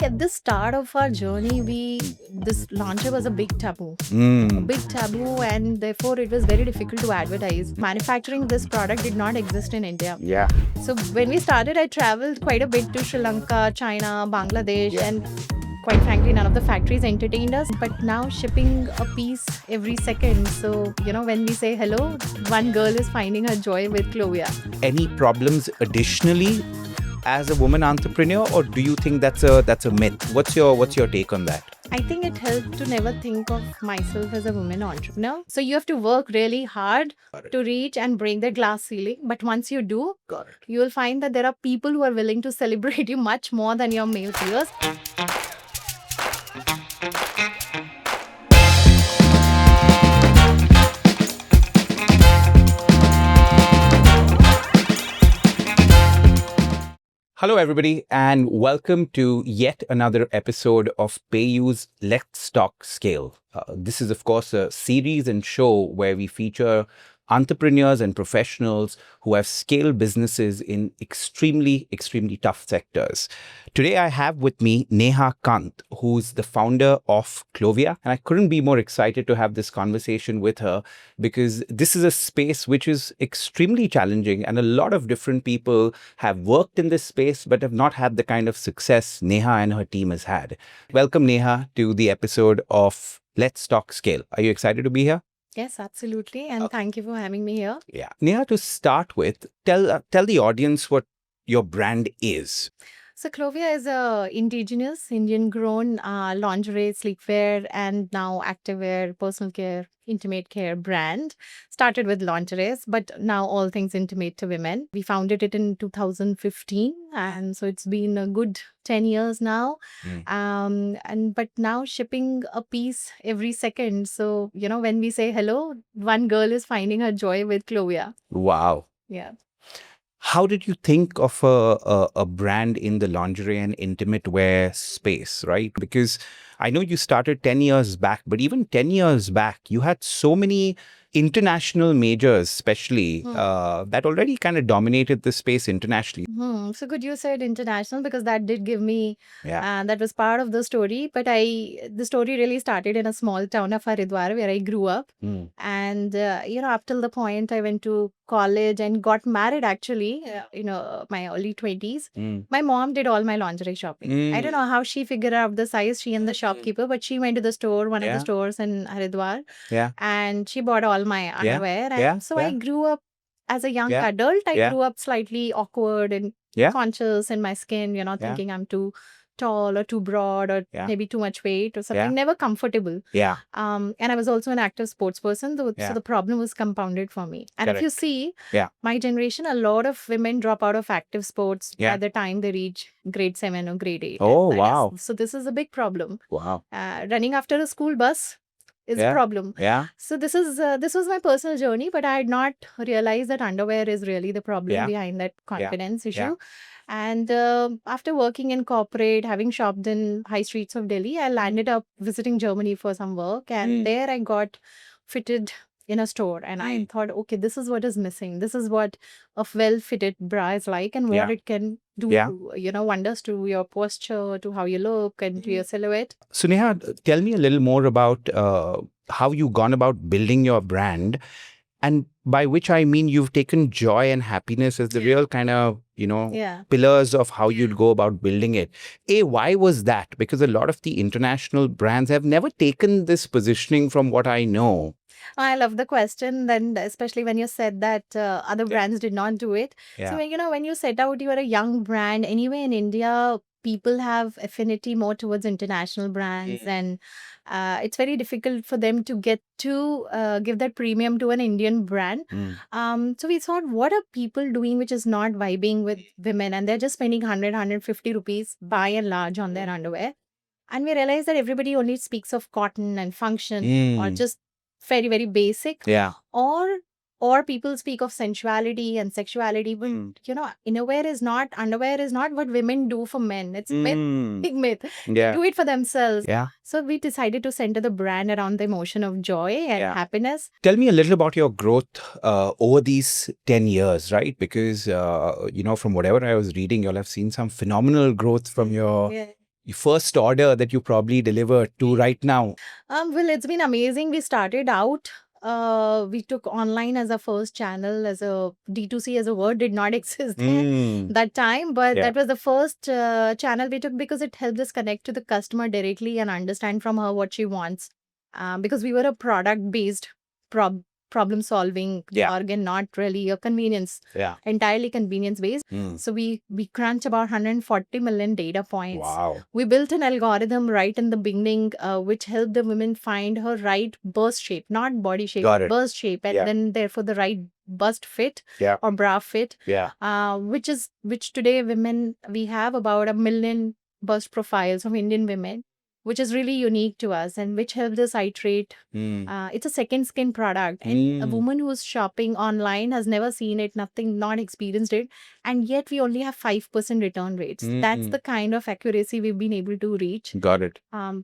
At the start of our journey, this launcher was a big taboo, and therefore it was very difficult to advertise. Manufacturing this product did not exist in India. Yeah. So when we started, I traveled quite a bit to Sri Lanka, China, Bangladesh, and quite frankly, none of the factories entertained us. But now shipping a piece every second. So, when we say hello, one girl is finding her joy with Clovia. Any problems additionally as a woman entrepreneur, or do you think that's a myth? What's your take on that? I think it helped to never think of myself as a woman entrepreneur. So you have to work really hard to reach and break the glass ceiling. But once you do, you will find that there are people who are willing to celebrate you much more than your male peers. Hello, everybody, and welcome to yet another episode of PayU's Let's Talk Scale. This is, of course, a series and show where we feature entrepreneurs and professionals who have scaled businesses in extremely tough sectors. Today, I have with me Neha Kant, who's the founder of Clovia. And I couldn't be more excited to have this conversation with her because this is a space which is extremely challenging. And a lot of different people have worked in this space, but have not had the kind of success Neha and her team has had. Welcome, Neha, to the episode of Let's Talk Scale. Are you excited to be here? Yes, absolutely. And thank you for having me here. Yeah. Neha, to start with, tell the audience what your brand is. So Clovia is a indigenous, Indian-grown lingerie, sleepwear, and now activewear, personal care, intimate care brand. Started with lingeries, but now all things intimate to women. We founded it in 2015, and so it's been a good 10 years now. But now shipping a piece every second. So, when we say hello, one girl is finding her joy with Clovia. Wow. Yeah. How did you think of a brand in the lingerie and intimate wear space, right? Because I know you started 10 years back, but even 10 years back, you had so many international majors, especially, that already kind of dominated the space internationally. So good you said international because that did give me, Yeah. that was part of the story. But the story really started in a small town of Haridwar where I grew up. And, up till the point I went to college and got married actually, my early 20s. My mom did all my lingerie shopping. I don't know how she figured out the size, she and the shopkeeper, but she went to the store, one of the Yeah. stores in Haridwar, Yeah. and she bought all my underwear. And Yeah. so I grew up as a young Yeah. adult. I Yeah. grew up slightly awkward and Yeah. conscious in my skin, thinking I'm too tall or too broad or Yeah. maybe too much weight or something, Yeah. never comfortable. Yeah. And I was also an active sports person, so Yeah. the problem was compounded for me. And if you Correct. see, Yeah. my generation, a lot of women drop out of active sports Yeah. by the time they reach grade 7 or grade 8. Oh, And wow. so this is a big problem. Wow. Running after a school bus is a Yeah. problem. Yeah. So this was my personal journey, but I had not realized that underwear is really the problem Yeah. behind that confidence issue. Yeah. And after working in corporate, having shopped in high streets of Delhi, I landed up visiting Germany for some work, and there I got fitted in a store, and I thought, okay, this is what is missing. This is what a well-fitted bra is like, and what Yeah. it can do, Yeah. wonders to your posture, to how you look, and to your silhouette. So Neha, tell me a little more about how you gone about building your brand, and by which I mean you've taken joy and happiness as the real kind of, Yeah. pillars of how you'd go about building it. Why was that? Because a lot of the international brands have never taken this positioning from what I know. I love the question, then especially when you said that other brands did not do it. Yeah. So when you set out, you are a young brand. Anyway, in India, people have affinity more towards international brands, and it's very difficult for them to get to give that premium to an Indian brand. So we thought, what are people doing which is not vibing with women, and they're just spending 150 rupees by and large on their underwear. And we realized that everybody only speaks of cotton and function or just very, very basic. Yeah. Or people speak of sensuality and sexuality. But, underwear is not what women do for men. It's a myth, big myth. Yeah. They do it for themselves. Yeah. So we decided to center the brand around the emotion of joy and happiness. Tell me a little about your growth over these 10 years, right? Because, from whatever I was reading, you'll have seen some phenomenal growth from your your first order that you probably delivered to right now? Well, it's been amazing. We started out, we took online as a first channel, as a D2C as a word did not exist there Mm. that time, but Yeah. that was the first channel we took because it helped us connect to the customer directly and understand from her what she wants. Because we were a product based problem solving Yeah. organ, not really a convenience, Yeah. entirely convenience based. Mm. So we crunch about 140 million data points. Wow. We built an algorithm right in the beginning, which helped the women find her right bust shape, not body shape, Got it. bust shape, and Yeah. then therefore the right bust fit Yeah. or bra fit. Yeah. Which today women, we have about 1 million bust profiles of Indian women, which is really unique to us and which helped us iterate. Mm. It's a second skin product, and a Mm. woman who's shopping online has never seen it, nothing, not experienced it, and yet we only have 5% return rates. That's Mm. the kind of accuracy we've been able to reach. Got it.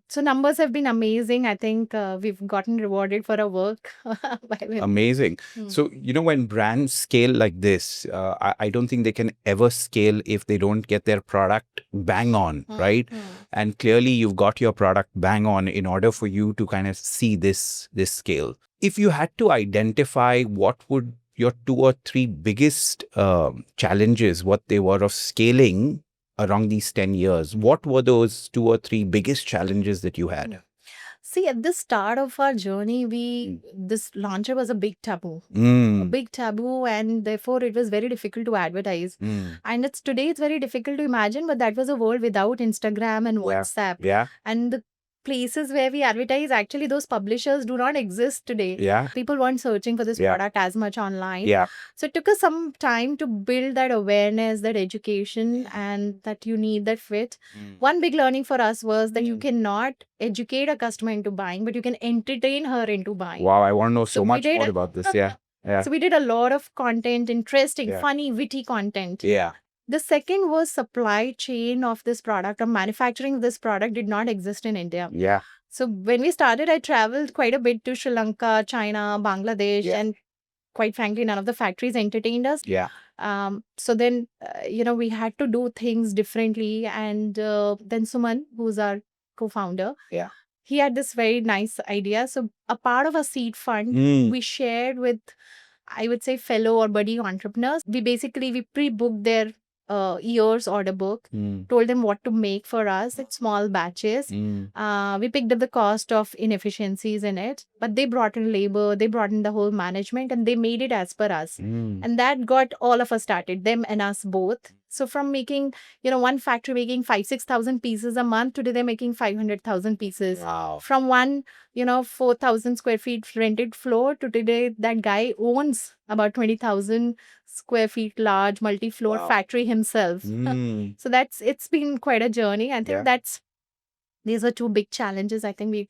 So numbers have been amazing. I think we've gotten rewarded for our work by women. Amazing. Mm. So, when brands scale like this, I don't think they can ever scale if they don't get their product bang on, right? And clearly, you've got your product bang on in order for you to kind of see this scale. If you had to identify what would your 2 or 3 biggest challenges, what they were of scaling around these 10 years, what were those 2 or 3 biggest challenges that you had? See, at the start of our journey, this launcher was a big taboo. A Mm. big taboo, and therefore it was very difficult to advertise. Mm. And it's very difficult to imagine, but that was a world without Instagram and Yeah. WhatsApp. Yeah. And the places where we advertise, actually, those publishers do not exist today. Yeah. People weren't searching for this Yeah. product as much online. Yeah. So it took us some time to build that awareness, that education, and that you need that fit. Mm. One big learning for us was that you cannot educate a customer into buying, but you can entertain her into buying. Wow, I want to know So so we much did- more about this. Yeah. Yeah. So we did a lot of content, interesting, Yeah. funny, witty content. Yeah. The second was supply chain of this product, or manufacturing of this product did not exist in India. Yeah. So when we started, I traveled quite a bit to Sri Lanka, China, Bangladesh, Yeah. and quite frankly, none of the factories entertained us. Yeah. So then, we had to do things differently. And then Suman, who's our co-founder, Yeah. he had this very nice idea. So a part of a seed fund, Mm. we shared with, I would say, fellow or buddy entrepreneurs. We pre-booked their year's order book, Mm. told them what to make for us in small batches. Mm. We picked up the cost of inefficiencies in it, but they brought in labor, they brought in the whole management, and they made it as per us. Mm. And that got all of us started, them and us both. So from making, one factory making 5,000-6,000 pieces a month, today they're making 500,000 pieces. Wow. From one, 4,000 square feet rented floor to today, that guy owns about 20,000 square feet large multi-floor Wow. factory himself. Mm. So it's been quite a journey. I think Yeah. these are two big challenges I think we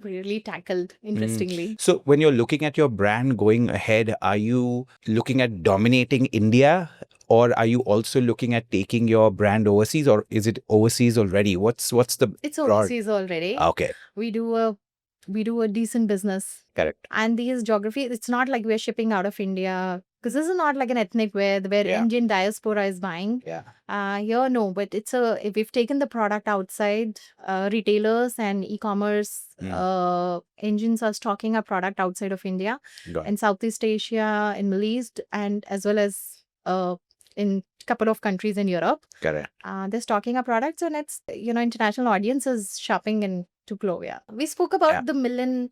really tackled interestingly. So when you're looking at your brand going ahead, are you looking at dominating India, or are you also looking at taking your brand overseas, or is it overseas already? What's the It's broad- overseas already. Okay. We do a decent business. Correct. And these geographies, it's not like we're shipping out of India, because this is not like an ethnic wear where Yeah. Indian diaspora is buying. Yeah. Here, no, but we've taken the product outside. Retailers and e-commerce engines are stocking our product outside of India, Got it. in Southeast Asia, in Middle East, and as well as in couple of countries in Europe. Correct. They're stocking our products, and it's, international audiences shopping into Clovia. We spoke about Yeah. the million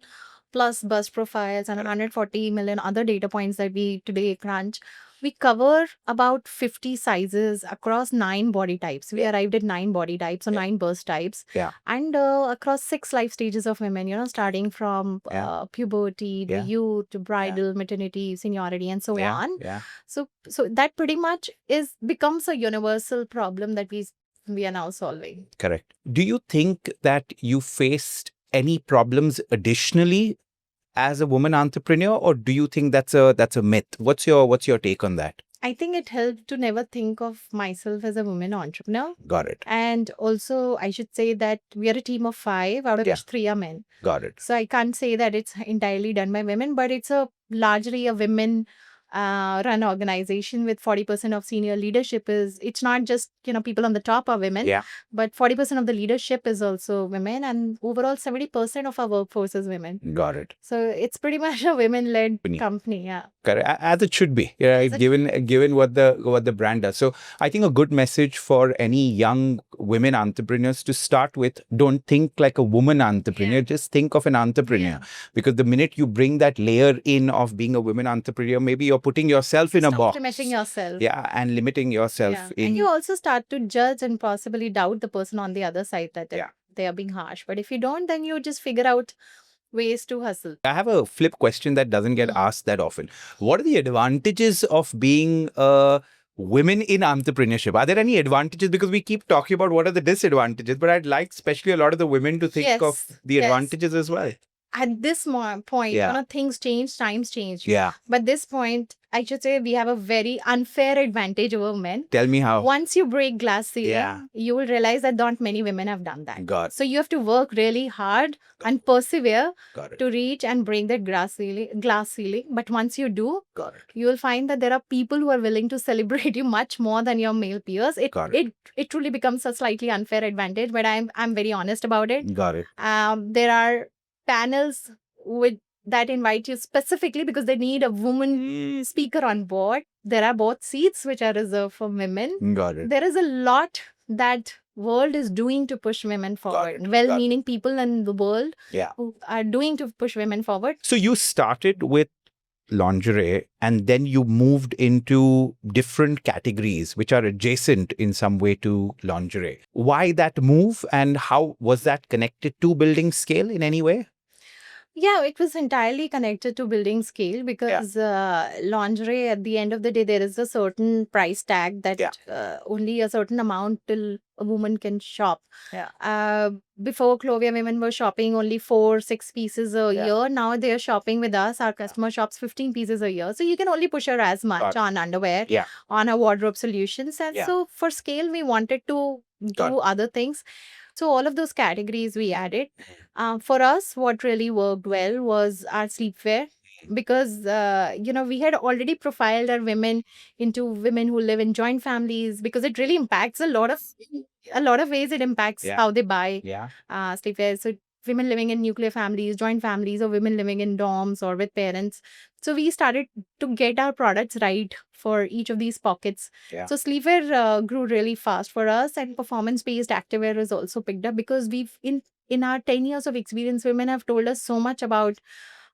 plus buzz profiles and 140 million other data points that we today crunch. We cover about 50 sizes across 9 body types. We arrived at 9 body types or 9 burst types. Yeah. And across 6 life stages of women, starting from puberty, the Yeah. youth, to bridal, maternity, seniority, and so Yeah. on. Yeah. So that pretty much becomes a universal problem that we are now solving. Correct. Do you think that you faced any problems additionally as a woman entrepreneur, or do you think that's a myth? What's your take on that? I think it helped to never think of myself as a woman entrepreneur. Got it. And also, I should say that we are a team of 5, out of Yeah. which 3 are men. Got it. So I can't say that it's entirely done by women, but it's largely a women run organization with 40% of senior leadership is, it's not just, people on the top are women, Yeah. but 40% of the leadership is also women, and overall 70% of our workforce is women. Got it. So it's pretty much a women-led company. Yeah. Correct. As it should be, right? Given what the brand does. So I think a good message for any young women entrepreneurs to start with: don't think like a woman entrepreneur. Just think of an entrepreneur, because the minute you bring that layer in of being a women entrepreneur, maybe you're putting yourself in a box. Limiting yourself. Yeah, and limiting yourself. And you also start to judge and possibly doubt the person on the other side that they are being harsh. But if you don't, then you just figure out ways to hustle. I have a flip question that doesn't get asked that often. What are the advantages of being women in entrepreneurship? Are there any advantages? Because we keep talking about what are the disadvantages, but I'd like especially a lot of the women to think of the advantages as well. At this point, things change, times change. Yeah. But this point, I should say we have a very unfair advantage over men. Tell me how. Once you break glass ceiling, you will realize that not many women have done that. So you have to work really hard and persevere to reach and break that glass ceiling. But once you do, you will find that there are people who are willing to celebrate you much more than your male peers. It truly becomes a slightly unfair advantage, but I'm very honest about it. Got it. There are panels that invite you specifically because they need a woman speaker on board. There are both seats which are reserved for women. Got it. There is a lot that world is doing to push women forward. Well-meaning people in the world who are doing to push women forward. So you started with lingerie and then you moved into different categories which are adjacent in some way to lingerie. Why that move, and how was that connected to building scale in any way? Yeah, it was entirely connected to building scale because lingerie, at the end of the day, there is a certain price tag that only a certain amount till a woman can shop. Before Clovia, women were shopping only 4-6 pieces a year. Now they are shopping with us. Our customer shops 15 pieces a year. So you can only push her as much on underwear, on our wardrobe solutions. And so for scale, we wanted to do other things. So all of those categories we added. For us, what really worked well was our sleepwear, because we had already profiled our women into women who live in joint families, because it really impacts a lot of ways. It impacts how they buy sleepwear. So women living in nuclear families, joint families, or women living in dorms or with parents. So we started to get our products right for each of these pockets. So sleepwear grew really fast for us, and performance-based activewear is also picked up because we've in our 10 years of experience, women have told us so much about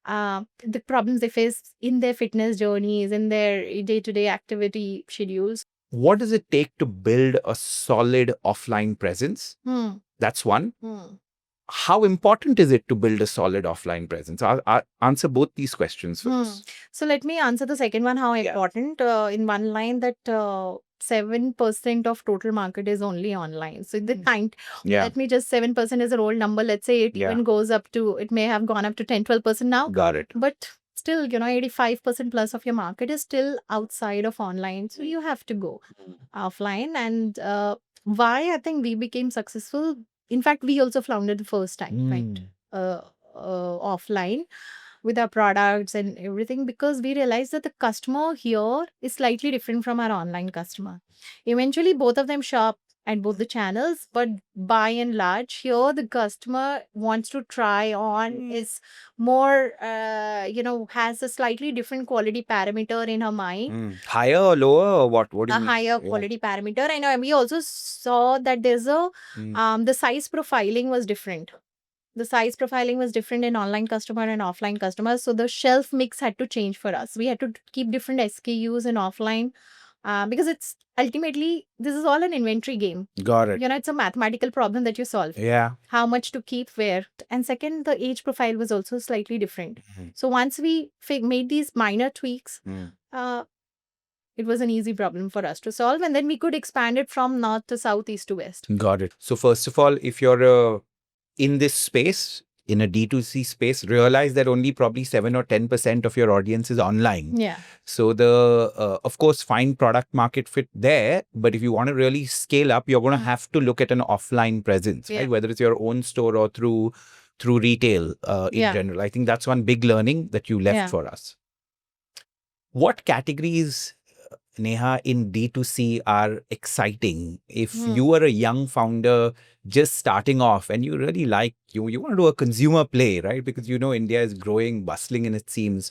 the problems they face in their fitness journeys, in their day-to-day activity schedules. What does it take to build a solid offline presence? That's one. How important is it to build a solid offline presence? I'll answer both these questions first. So let me answer the second one, how important. In one line, that 7% of total market is only online. So the kind, let me just, 7% is an old number. Let's say it even goes up to, it may have gone up to 10-12% now. Got it. But still, 85% plus of your market is still outside of online. So you have to go offline. And why I think we became successful. In fact, we also floundered the first time, right? Offline with our products and everything, because we realized that the customer here is slightly different from our online customer. Eventually, both of them shop at both the channels, but by and large, here the customer wants to try on, is more, has a slightly different quality parameter in her mind. Higher or lower, or what? What do you mean? Higher quality parameter. And we also saw that there's the size profiling was different. The size profiling was different in online customer and offline customers. So the shelf mix had to change for us. We had to keep different SKUs in offline because it's ultimately, this is all an inventory game. Got it. It's a mathematical problem that you solve. Yeah. How much to keep where. And second, the age profile was also slightly different. So once we made these minor tweaks, it was an easy problem for us to solve. And then we could expand it from north to south, east to west. Got it. So first of all, if you're in this space, in a D2C space, realize that only probably 7 or 10% of your audience is online. Yeah. So of course, find product market fit there. But if you want to really scale up, you're going to have to look at an offline presence, right? Whether it's your own store or through retail in general. I think that's one big learning that you left for us. What categories, Neha, in D2C are exciting? If Hmm. you were a young founder just starting off and you really like, you want to do a consumer play, right? Because you know India is growing, bustling, and it seems.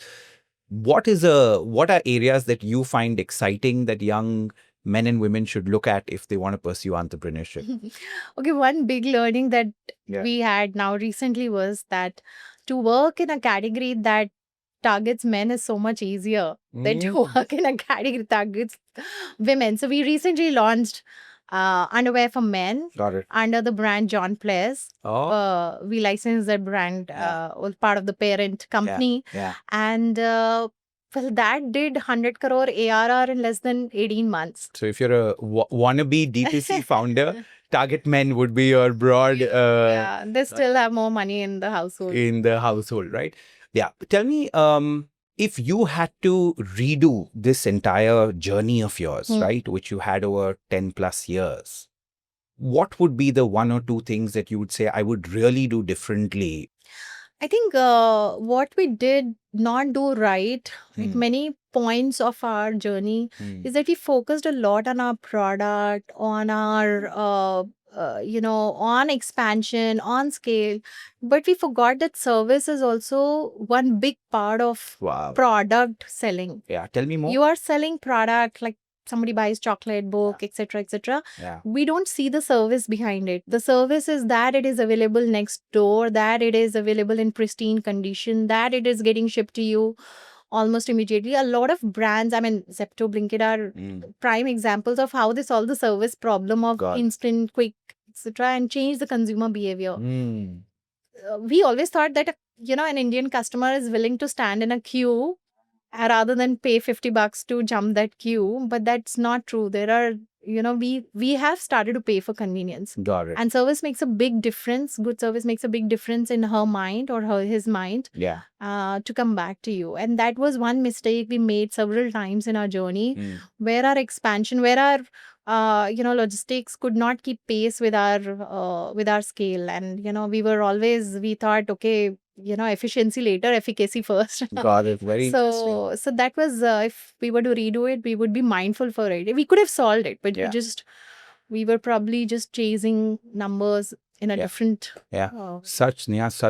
What are areas that you find exciting that young men and women should look at if they want to pursue entrepreneurship? Okay, one big learning that Yeah. we had now recently was that to work in a category that targets men is so much easier than to work in a category that targets women. So we recently launched underwear for men Got it. under the brand John Players. Oh, We licensed that brand, was part of the parent yeah. company. Yeah. And well, that did 100 crore ARR in less than 18 months. So if you're a wannabe D2C founder, target men would be your broad Yeah, they still have more money in the household. in the household, right? Yeah. Tell me, if you had to redo this entire journey of yours, Hmm. right, which you had over 10 plus years, what would be the one or two things that you would say I would really do differently? I think what we did not do right at many points of our journey is that we focused a lot on our product, on our, on expansion, on scale, but we forgot that service is also one big part of Wow. product selling. Yeah. Tell me more. You are selling product like somebody buys chocolate, book, etc., etc. Yeah. We don't see the service behind it. The service is that it is available next door, that it is available in pristine condition, that it is getting shipped to you almost immediately. A lot of brands, I mean, Zepto, Blinkit are prime examples of how they solve the service problem of Got it. instant, quick, etc., and change the consumer behavior. Mm. We always thought that an Indian customer is willing to stand in a queue rather than pay $50 to jump that queue, but that's not true. There are, we have started to pay for convenience. Got it. And service makes a big difference. Good service makes a big difference in her mind or his mind. Yeah. To come back to you. And that was one mistake we made several times in our journey, where our expansion, where our logistics could not keep pace with our scale. And we thought, okay, efficiency later, efficacy first. Got it. Very interesting. So that was, if we were to redo it, we would be mindful for it. We could have solved it, but Yeah. we were probably just chasing numbers in a Yeah. different. Yeah. Such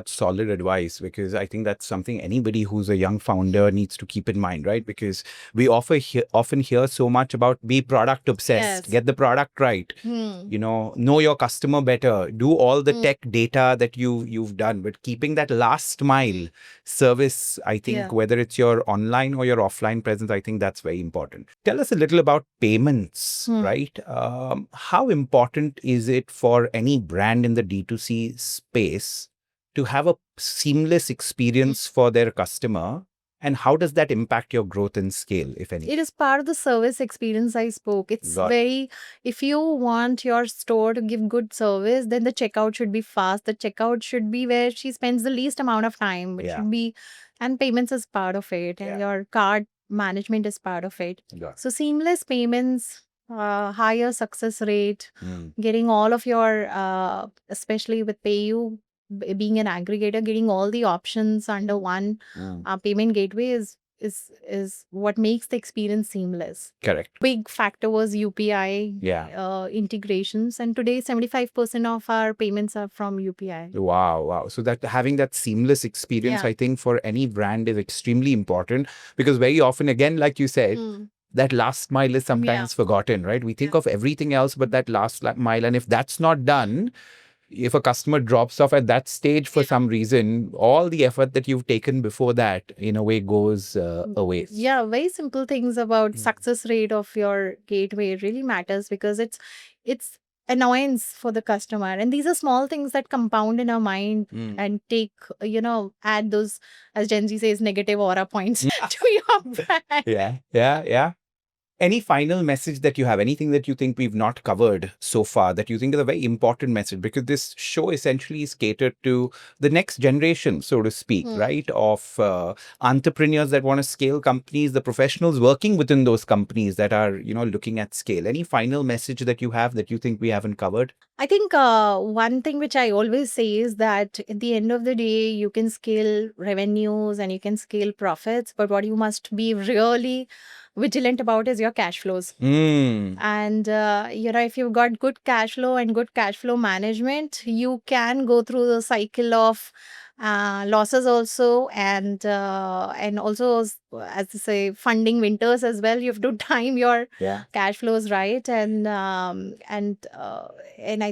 solid advice, because I think that's something anybody who's a young founder needs to keep in mind, right? Because we often hear so much about be product obsessed, Yes. get the product right, know your customer better, do all the tech data that you've done, but keeping that last mile service, I think, Yeah. whether it's your online or your offline presence, I think that's very important. Tell us a little about payments, right? How important is it for any brand in the D2C space to have a seamless experience for their customer? And how does that impact your growth and scale, if any? It is part of the service experience I spoke. It's Got it. if you want your store to give good service, then the checkout should be fast. The checkout should be where she spends the least amount of time. It Yeah. should be, and payments is part of it, and your card management is part of it. Got it. So seamless payments, higher success rate, Mm. getting all of your, especially with PayU being an aggregator, getting all the options under one payment gateway is what makes the experience seamless. Correct. Big factor was UPI integrations, and today 75% of our payments are from UPI. Wow. So that having that seamless experience, Yeah. I think for any brand is extremely important, because very often, again, like you said, that last mile is sometimes forgotten, right? We think of everything else, but that last mile, and if that's not done, if a customer drops off at that stage for some reason, all the effort that you've taken before that, in a way, goes away. Yeah, very simple things about success rate of your gateway really matters, because it's annoyance for the customer, and these are small things that compound in our mind and take, add those, as Gen Z says, negative aura points to your brand. Yeah. Any final message that you have, anything that you think we've not covered so far that you think is a very important message? Because this show essentially is catered to the next generation, so to speak, right? Of entrepreneurs that want to scale companies, the professionals working within those companies that are, looking at scale. Any final message that you have that you think we haven't covered? I think one thing which I always say is that at the end of the day, you can scale revenues and you can scale profits, but what you must be really vigilant about is your cash flows. And if you've got good cash flow and good cash flow management, you can go through the cycle of losses also, and also, as they say, funding winters as well. You have to time your cash flows right, and I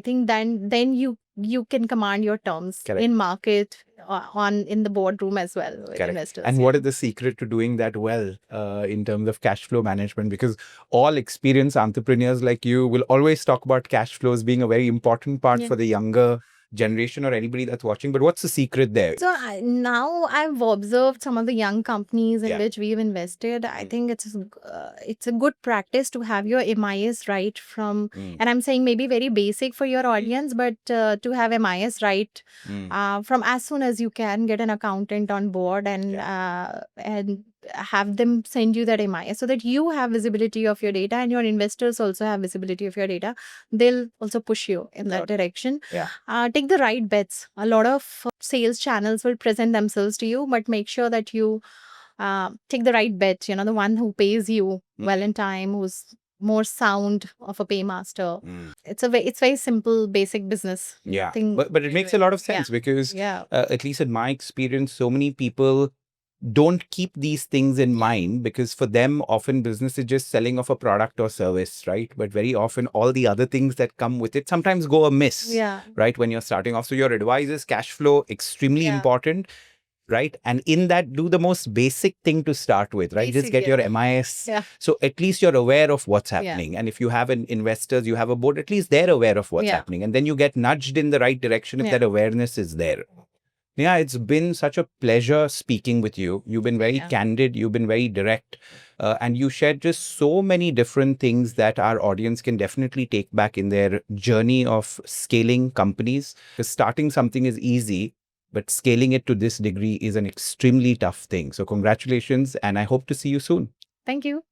think then you can command your terms in market, on in the boardroom as well with investors. And what is the secret to doing that well in terms of cash flow management? Because all experienced entrepreneurs like you will always talk about cash flows being a very important part for the younger generation or anybody that's watching. But what's the secret there? So now I've observed some of the young companies in which we've invested. I think it's a good practice to have your MIS right from, and I'm saying maybe very basic for your audience, but to have MIS right from as soon as you can, get an accountant on board and have them send you that MIS so that you have visibility of your data and your investors also have visibility of your data. They'll also push you in that direction. Take the right bets. A lot of sales channels will present themselves to you, but make sure that you take the right bet, the one who pays you well in time, who's more sound of a paymaster. It's very simple, basic business. But it makes a lot of sense because at least in my experience, so many people don't keep these things in mind because for them, often business is just selling of a product or service, right? But very often all the other things that come with it sometimes go amiss, right? When you're starting off. So your advice is cash flow, extremely important, right? And in that, do the most basic thing to start with, right? Just get your MIS. So at least you're aware of what's happening. And if you have investors, you have a board, at least they're aware of what's happening. And then you get nudged in the right direction if that awareness is there. Yeah, it's been such a pleasure speaking with you. You've been very candid, you've been very direct, and you shared just so many different things that our audience can definitely take back in their journey of scaling companies. Because starting something is easy, but scaling it to this degree is an extremely tough thing. So congratulations, and I hope to see you soon. Thank you.